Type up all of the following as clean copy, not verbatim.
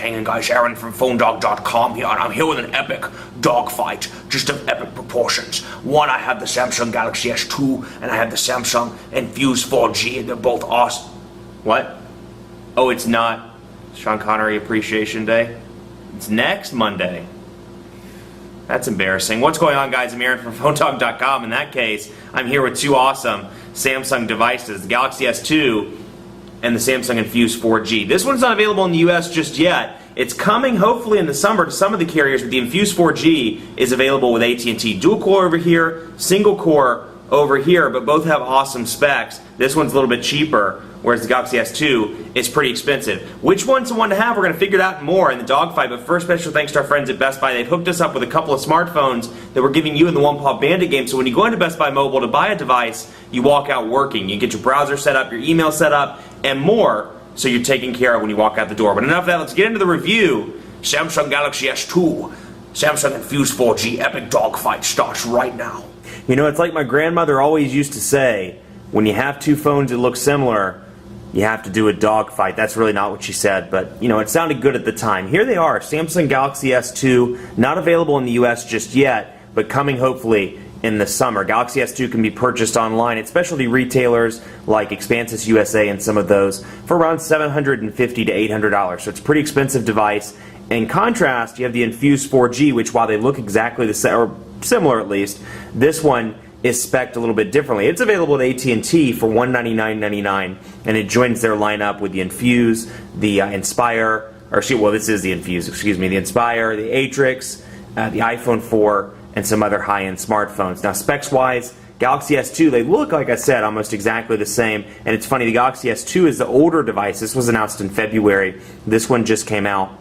hanging guys, Aaron from PhoneDog.com here, and I'm here with an epic dogfight, just of epic proportions. One, I have the Samsung Galaxy S2, and I have the Samsung Infuse 4G, and they're both awesome. What? Oh, it's not Sean Connery Appreciation Day? It's next Monday. That's embarrassing. What's going on, guys? I'm Aaron from PhoneDog.com. In that case, I'm here with two awesome Samsung devices, the Galaxy S2 and the Samsung Infuse 4G. This one's not available in the US just yet. It's coming hopefully in the summer to some of the carriers, but the Infuse 4G is available with AT&T. Dual core over here, single core over here, but both have awesome specs. This one's a little bit cheaper, whereas the Galaxy S2 is pretty expensive. Which one's the one to have? We're going to figure it out more in the dogfight, but first, special thanks to our friends at Best Buy. They've hooked us up with a couple of smartphones that we're giving you in the One Paw Bandit game, so when you go into Best Buy Mobile to buy a device, you walk out working. You get your browser set up, your email set up, and more, so you're taken care of when you walk out the door. But enough of that, let's get into the review. Samsung Galaxy S2, Samsung Infuse 4G, epic dogfight starts right now. You know, it's like my grandmother always used to say, when you have two phones that look similar, you have to do a dogfight. That's really not what she said, but you know, it sounded good at the time. Here they are, Samsung Galaxy S2, not available in the US just yet, but coming hopefully in the summer. Galaxy S2 can be purchased online at specialty retailers like Expansis USA and some of those for around $750 to $800. So it's a pretty expensive device. In contrast, you have the Infuse 4G, which while they look exactly the same, or similar at least, this one is spec'd a little bit differently. It's available at AT&T for $199.99, and it joins their lineup with the Infuse, the Inspire, this is the Infuse, the Inspire, the Atrix, the iPhone 4, and some other high-end smartphones. Now, specs-wise, Galaxy S2, they look, like I said, almost exactly the same, and it's funny, the Galaxy S2 is the older device. This was announced in February. This one just came out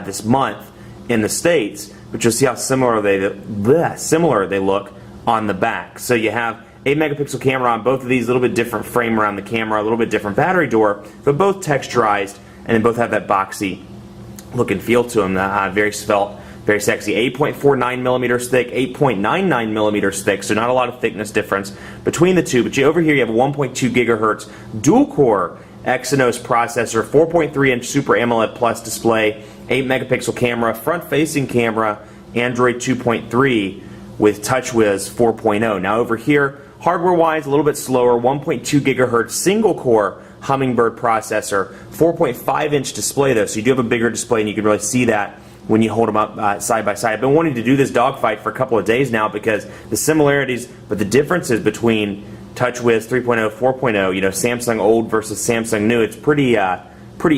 this month in the States, but you'll see how similar they look on the back. So you have 8 megapixel camera on both of these, a little bit different frame around the camera, a little bit different battery door, but both texturized, and they both have that boxy look and feel to them, very svelte, very sexy. 8.49 millimeters thick, 8.99 millimeters thick, so not a lot of thickness difference between the two, but over here you have a 1.2 gigahertz dual-core Exynos processor, 4.3-inch Super AMOLED Plus display, 8 megapixel camera, front-facing camera, Android 2.3 with TouchWiz 4.0. Now over here, hardware-wise, a little bit slower, 1.2 gigahertz single-core Hummingbird processor, 4.5-inch display though, so you do have a bigger display and you can really see that when you hold them up side by side. I've been wanting to do this dogfight for a couple of days now because the similarities, but the differences between TouchWiz 3.0, 4.0, you know, Samsung old versus Samsung new, it's pretty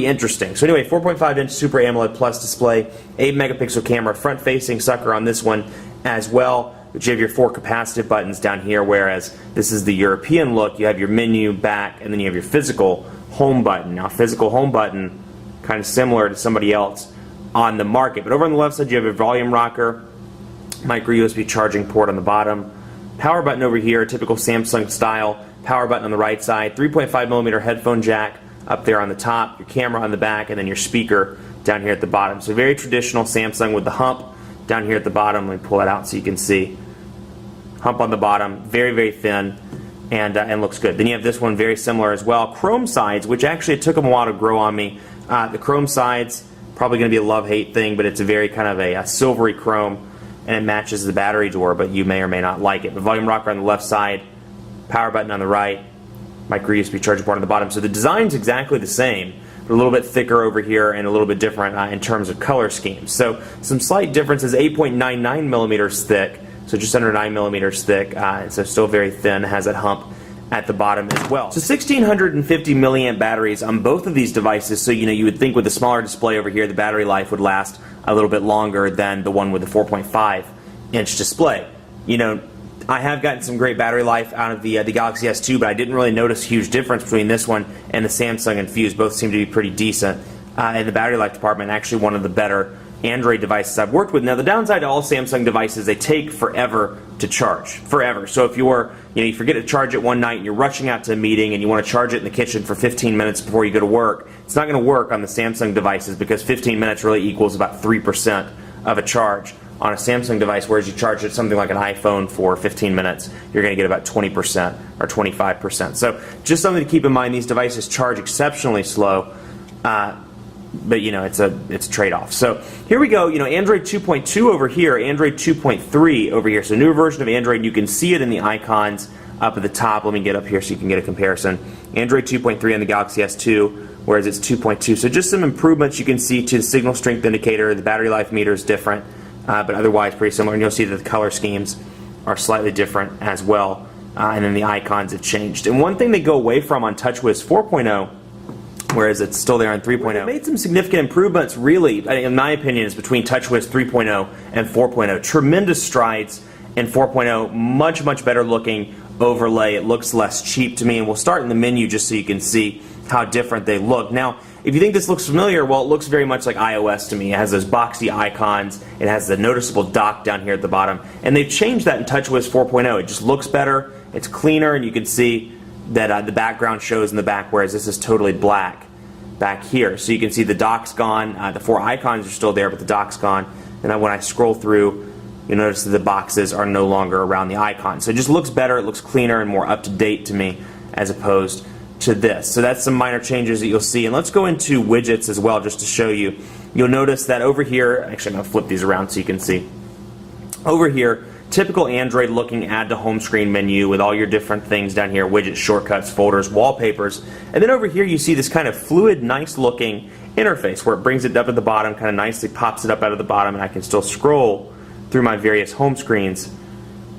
interesting. So anyway, 4.5-inch Super AMOLED Plus display, 8 megapixel camera, front-facing sucker on this one as well. But you have your 4 capacitive buttons down here, whereas this is the European look. You have your menu back, and then you have your physical home button. Now, physical home button, kind of similar to somebody else on the market. But over on the left side, you have a volume rocker, micro USB charging port on the bottom, power button over here, typical Samsung style, power button on the right side, 3.5 millimeter headphone jack up there on the top, your camera on the back, and then your speaker down here at the bottom. So very traditional Samsung with the hump down here at the bottom. Let me pull that out so you can see. Hump on the bottom, very, very thin, and looks good. Then you have this one very similar as well. Chrome sides, which actually it took them a while to grow on me. The chrome sides, probably going to be a love-hate thing, but it's a very kind of a silvery chrome, and it matches the battery door, but you may or may not like it. The volume rocker on the left side, power button on the right, micro USB charging port on the bottom. So the design's exactly the same, but a little bit thicker over here and a little bit different in terms of color schemes. So some slight differences, 8.99 millimeters thick, so just under 9 millimeters thick, and so still very thin, has that hump at the bottom as well. So 1650 milliamp batteries on both of these devices, so you know, you would think with the smaller display over here the battery life would last a little bit longer than the one with the 4.5-inch display. You know, I have gotten some great battery life out of the Galaxy S2, but I didn't really notice a huge difference between this one and the Samsung Infuse. Both seem to be pretty decent in the battery life department, actually one of the better Android devices I've worked with. Now the downside to all Samsung devices, they take forever to charge. Forever. So if you forget to charge it one night and you're rushing out to a meeting and you want to charge it in the kitchen for 15 minutes before you go to work, it's not going to work on the Samsung devices because 15 minutes really equals about 3% of a charge on a Samsung device, whereas you charge it something like an iPhone for 15 minutes, you're going to get about 20% or 25%. So just something to keep in mind, these devices charge exceptionally slow. but you know, it's a trade-off. So here we go. You know, Android 2.2 over here, Android 2.3 over here. So newer version of Android. You can see it in the icons up at the top. Let me get up here so you can get a comparison. Android 2.3 on the Galaxy S2, whereas it's 2.2. So just some improvements you can see to the signal strength indicator. The battery life meter is different, but otherwise pretty similar. And you'll see that the color schemes are slightly different as well. And then the icons have changed. And one thing they go away from on TouchWiz 4.0, whereas it's still there on 3.0. They made some significant improvements, really, in my opinion, is between TouchWiz 3.0 and 4.0. Tremendous strides in 4.0, much better looking overlay. It looks less cheap to me, and we'll start in the menu just so you can see how different they look. Now, if you think this looks familiar, well, it looks very much like iOS to me. It has those boxy icons. It has the noticeable dock down here at the bottom, and they've changed that in TouchWiz 4.0. It just looks better, it's cleaner, and you can see that the background shows in the back, whereas this is totally black back here. So you can see the dock's gone, the 4 icons are still there, but the dock's gone. And then when I scroll through, you'll notice that the boxes are no longer around the icon. So it just looks better, it looks cleaner and more up to date to me as opposed to this. So that's some minor changes that you'll see. And let's go into widgets as well just to show you. You'll notice that over here, actually I'm going to flip these around so you can see. Over here, typical Android looking add to home screen menu with all your different things down here, widgets, shortcuts, folders, wallpapers. And then over here you see this kind of fluid, nice looking interface where it brings it up at the bottom, kind of nicely pops it up out of the bottom, and I can still scroll through my various home screens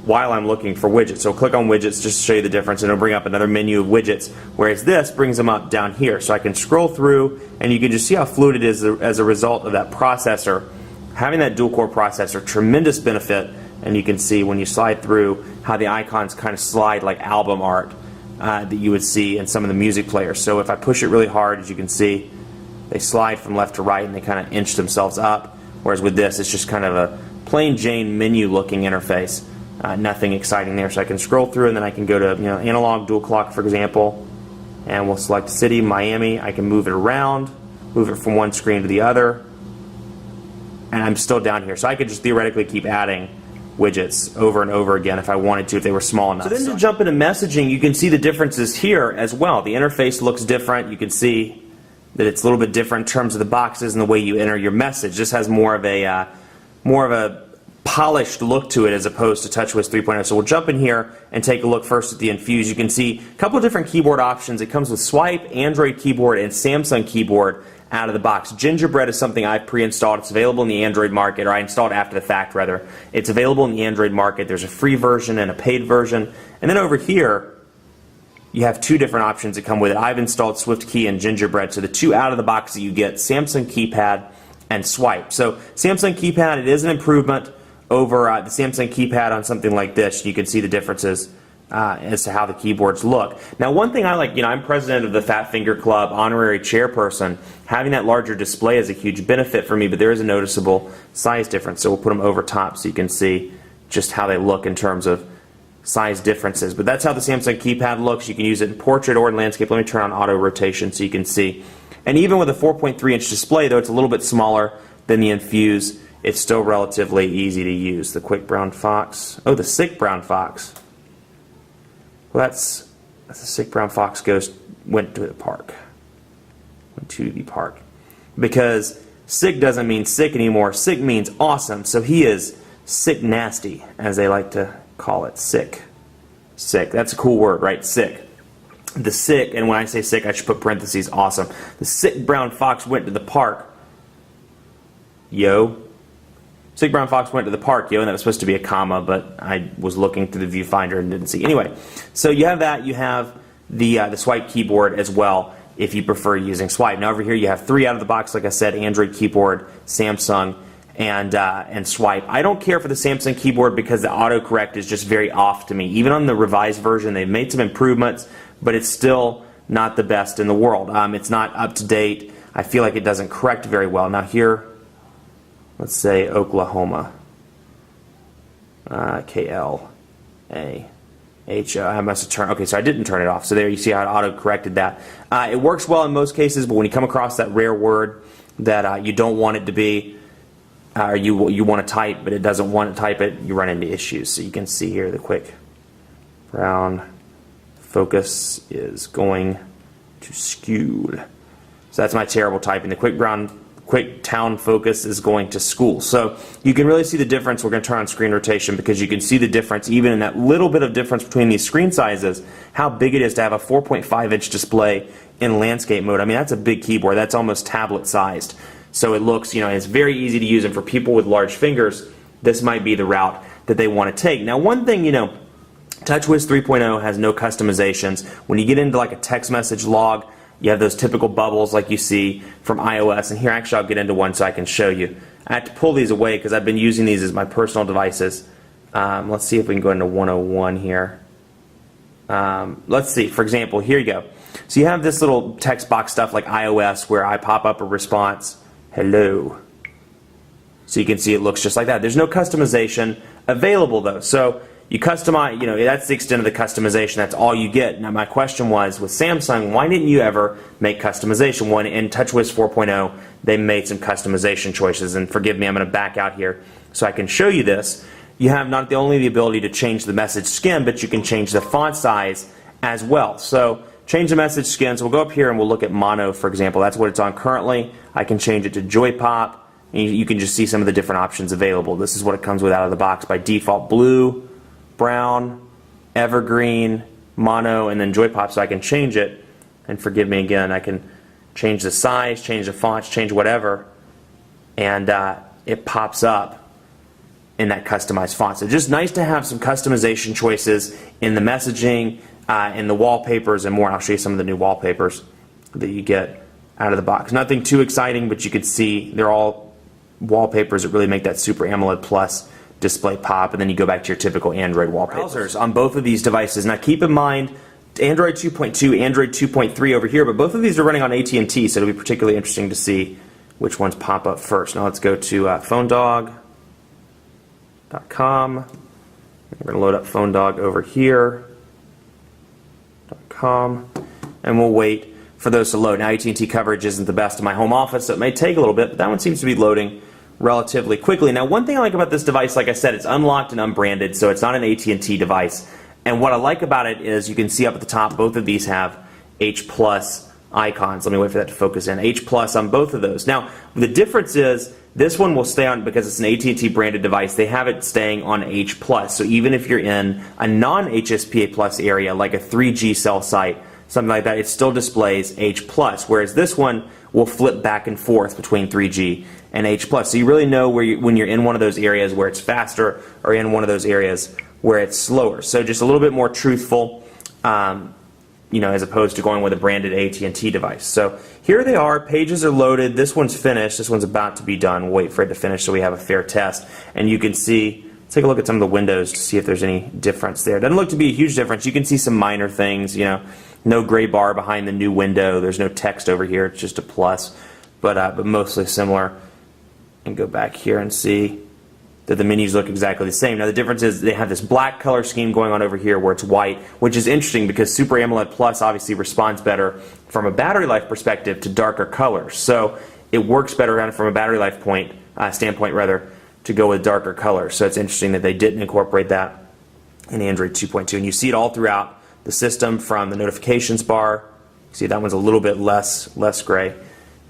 while I'm looking for widgets. So click on widgets just to show you the difference, and it'll bring up another menu of widgets, whereas this brings them up down here. So I can scroll through, and you can just see how fluid it is as a result of that processor. Having that dual-core processor, tremendous benefit. And you can see when you slide through how the icons kind of slide like album art that you would see in some of the music players. So if I push it really hard, as you can see, they slide from left to right and they kind of inch themselves up. Whereas with this, it's just kind of a plain Jane menu looking interface. Nothing exciting there. So I can scroll through, and then I can go to analog dual clock, for example, and we'll select city, Miami. I can move it around, move it from one screen to the other, and I'm still down here. So I could just theoretically keep adding widgets over and over again if I wanted to, if they were small enough. So then to jump into messaging, you can see the differences here as well. The interface looks different. You can see that it's a little bit different in terms of the boxes and the way you enter your message. This has more of a polished look to it as opposed to TouchWiz 3.0. So we'll jump in here and take a look first at the Infuse. You can see a couple of different keyboard options. It comes with Swipe, Android keyboard, and Samsung keyboard out of the box. Gingerbread is something I've pre-installed. It's available in the Android market, or I installed after the fact rather. It's available in the Android market. There's a free version and a paid version. And then over here, you have 2 different options that come with it. I've installed SwiftKey and Gingerbread, so the 2 out of the box that you get, Samsung keypad and Swipe. So Samsung keypad, it is an improvement over the Samsung keypad on something like this. You can see the differences as to how the keyboards look. Now, one thing I like, I'm president of the Fat Finger Club, honorary chairperson. Having that larger display is a huge benefit for me, but there is a noticeable size difference. So we'll put them over top so you can see just how they look in terms of size differences. But that's how the Samsung keypad looks. You can use it in portrait or in landscape. Let me turn on auto rotation so you can see. And even with a 4.3-inch display, though it's a little bit smaller than the Infuse, it's still relatively easy to use. The Quick Brown Fox. Oh, the Sick Brown Fox. Well, that's the Sick Brown Fox went to the park. Went to the park. Because sick doesn't mean sick anymore. Sick means awesome. So he is sick nasty, as they like to call it. Sick. Sick. That's a cool word, right? Sick. The sick, and when I say sick, I should put parentheses, awesome. The Sick Brown Fox went to the park. Yo. Sick Brown Fox went to the park, yo, and that was supposed to be a comma, but I was looking through the viewfinder and didn't see. Anyway, so you have that. You have the Swipe keyboard as well, if you prefer using Swipe. Now over here you have 3 out of the box, like I said, Android keyboard, Samsung, and Swipe. I don't care for the Samsung keyboard because the autocorrect is just very off to me. Even on the revised version, they've made some improvements, but it's still not the best in the world. It's not up to date. I feel like it doesn't correct very well. Now here, let's say Oklahoma. K-L-A-H-O. I must have turned. Okay, so I didn't turn it off. So there you see how it auto-corrected that. It works well in most cases, but when you come across that rare word that you don't want it to be, or you want to type, but it doesn't want to type it, you run into issues. So you can see here the Quick Brown Focus is going to skew. So that's my terrible typing. The quick town focus is going to school. So you can really see the difference. We're going to turn on screen rotation because you can see the difference even in that little bit of difference between these screen sizes, how big it is to have a 4.5-inch display in landscape mode. I mean, that's a big keyboard. That's almost tablet sized. So it looks, it's very easy to use, and for people with large fingers, this might be the route that they want to take. Now, one thing, TouchWiz 3.0 has no customizations. When you get into like a text message log, you have those typical bubbles like you see from iOS. And here, actually, I'll get into one so I can show you. I have to pull these away because I've been using these as my personal devices. Let's see if we can go into 101 here. Let's see. For example, here you go. So you have this little text box stuff like iOS where I pop up a response, hello. So you can see it looks just like that. There's no customization available though. So you customize, that's the extent of the customization. That's all you get. Now my question was, with Samsung, why didn't you ever make customization? One, in TouchWiz 4.0, they made some customization choices. And forgive me, I'm going to back out here so I can show you this. You have not only the ability to change the message skin, but you can change the font size as well. So change the message skin. So we'll go up here and we'll look at mono, for example. That's what it's on currently. I can change it to Joy Pop. And you can just see some of the different options available. This is what it comes with out of the box by default: blue, brown, evergreen, mono, and then Joy Pop. So I can change it. And forgive me again, I can change the size, change the fonts, change whatever, and it pops up in that customized font. So just nice to have some customization choices in the messaging, in the wallpapers, and more. And I'll show you some of the new wallpapers that you get out of the box. Nothing too exciting, but you can see they're all wallpapers that really make that Super AMOLED Plus display pop, and then you go back to your typical Android wallpapers. Browsers on both of these devices. Now keep in mind, Android 2.2, Android 2.3 over here, but both of these are running on AT&T, so it'll be particularly interesting to see which ones pop up first. Now let's go to PhoneDog.com. We're going to load up PhoneDog over here. .com, and we'll wait for those to load. Now AT&T coverage isn't the best in my home office, so it may take a little bit, but that one seems to be loading relatively quickly. Now one thing I like about this device, like I said, it's unlocked and unbranded, so it's not an AT&T device. And what I like about it is you can see up at the top, both of these have H+ icons. Let me wait for that to focus in. H+ on both of those. Now the difference is this one will stay on, because it's an AT&T branded device, they have it staying on H+. So even if you're in a non-HSPA Plus area, like a 3G cell site, something like that, it still displays H+, whereas this one will flip back and forth between 3G and H+. So you really know when you're in one of those areas where it's faster or in one of those areas where it's slower. So just a little bit more truthful, as opposed to going with a branded AT&T device. So here they are. Pages are loaded. This one's finished. This one's about to be done. We'll wait for it to finish so we have a fair test. And you can see, take a look at some of the windows to see if there's any difference there. It doesn't look to be a huge difference. You can see some minor things, no gray bar behind the new window. There's no text over here. It's just a plus, but mostly similar. And go back here and see that the menus look exactly the same. Now the difference is they have this black color scheme going on over here where it's white, which is interesting because Super AMOLED Plus obviously responds better from a battery life perspective to darker colors. So it works better from a battery life standpoint to go with darker colors. So it's interesting that they didn't incorporate that in Android 2.2. And you see it all throughout the system, from the notifications bar. See, that one's a little bit less gray,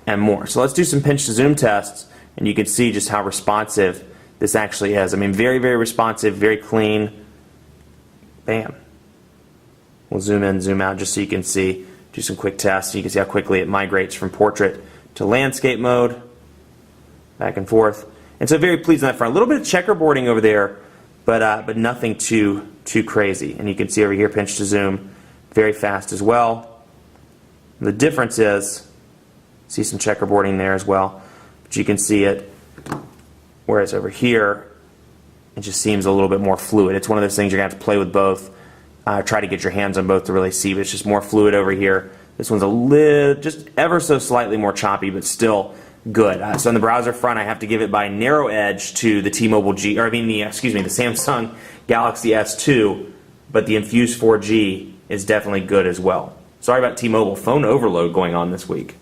and more. So let's do some pinch to zoom tests, and you can see just how responsive this actually is. I mean, very, very responsive, very clean. Bam. We'll zoom in, zoom out, just so you can see, do some quick tests. You can see how quickly it migrates from portrait to landscape mode, back and forth. And so very pleased on that front. A little bit of checkerboarding over there, but nothing too crazy. And you can see over here, pinch to zoom, very fast as well. And the difference is, see some checkerboarding there as well, but you can see it, whereas over here, it just seems a little bit more fluid. It's one of those things you're going to have to play with both, try to get your hands on both to really see, but it's just more fluid over here. This one's just ever so slightly more choppy, but still good. So on the browser front, I have to give it by narrow edge to the the Samsung Galaxy S2, but the Infuse 4G is definitely good as well. Sorry about T-Mobile phone overload going on this week.